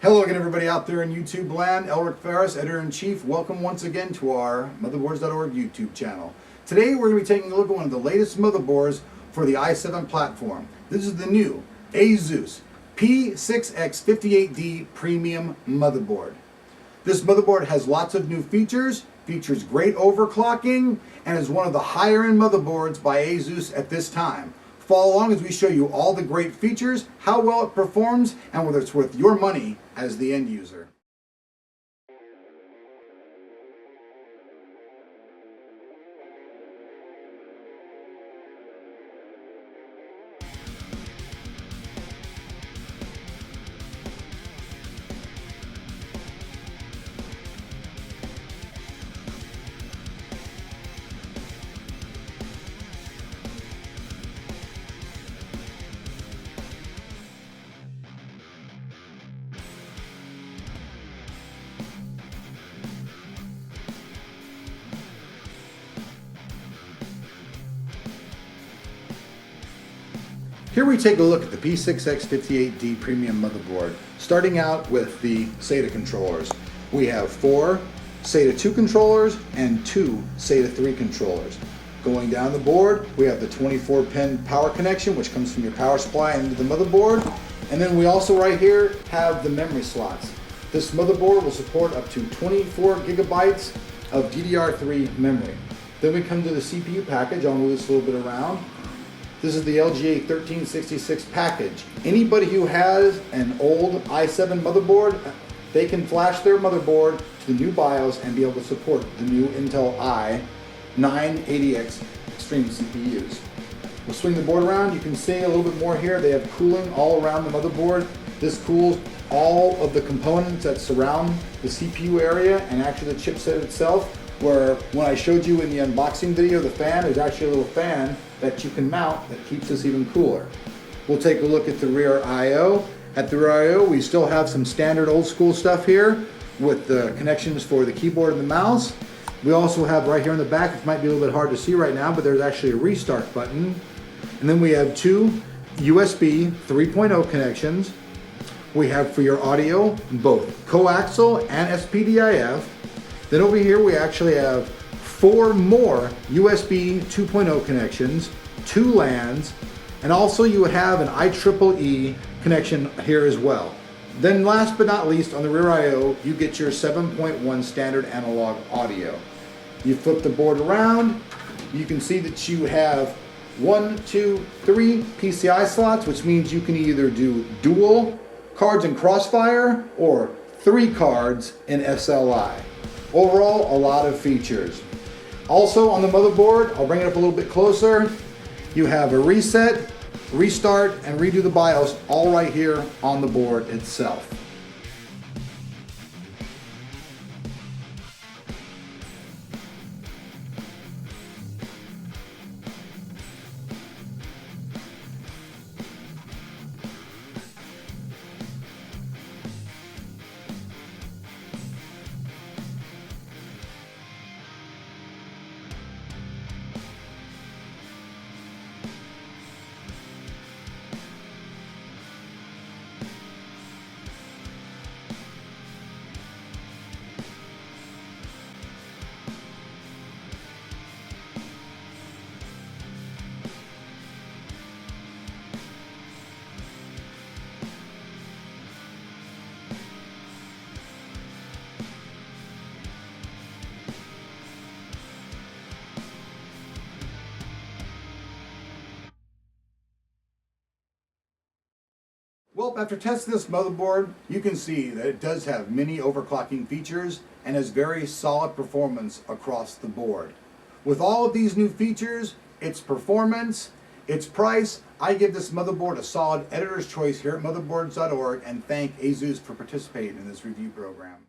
Hello again, everybody out there in YouTube land. Elric Ferris, Editor-in-Chief. Welcome once again to our Motherboards.org YouTube channel. Today we're going to be taking a look at one of the latest motherboards for the i7 platform. This is the new ASUS P6X58D Premium Motherboard. This motherboard has lots of new features, features great overclocking, and is one of the higher-end motherboards by ASUS at this time. Follow along as we show you all the great features, how well it performs, and whether it's worth your money as the end user. Here we take a look at the P6X58D Premium Motherboard, starting out with the SATA controllers. We have 4 SATA 2 controllers and 2 SATA 3 controllers. Going down the board, we have the 24-pin power connection, which comes from your power supply into the motherboard. And then we also right here have the memory slots. This motherboard will support up to 24 gigabytes of DDR3 memory. Then we come to the CPU package. I'll move this a little bit around. This is the LGA 1366 package. Anybody who has an old i7 motherboard, they can flash their motherboard to the new BIOS and be able to support the new Intel i980X Extreme CPUs. We'll swing the board around. You can see a little bit more here. They have cooling all around the motherboard. This cools all of the components that surround the CPU area and actually the chipset itself, where when I showed you in the unboxing video the fan, there's actually a little fan that you can mount that keeps this even cooler. We'll take a look at the rear I/O. At the rear I/O, we still have some standard old school stuff here with the connections for the keyboard and the mouse. We also have right here in the back, it might be a little bit hard to see right now, but there's actually a restart button. And then we have 2 USB 3.0 connections. We have for your audio both coaxial and SPDIF. Then over here we actually have 4 more USB 2.0 connections, 2 LANs, and also you have an IEEE connection here as well. Then last but not least, on the rear I/O, you get your 7.1 standard analog audio. You flip the board around, you can see that you have 1, 2, 3 PCI slots, which means you can either do dual cards in Crossfire or 3 cards in SLI. Overall, a lot of features. Also on the motherboard, I'll bring it up a little bit closer, you have a reset, restart, and redo the BIOS all right here on the board itself. Well, after testing this motherboard, you can see that it does have many overclocking features and has very solid performance across the board. With all of these new features, its performance, its price, I give this motherboard a solid editor's choice here at Motherboards.org and thank ASUS for participating in this review program.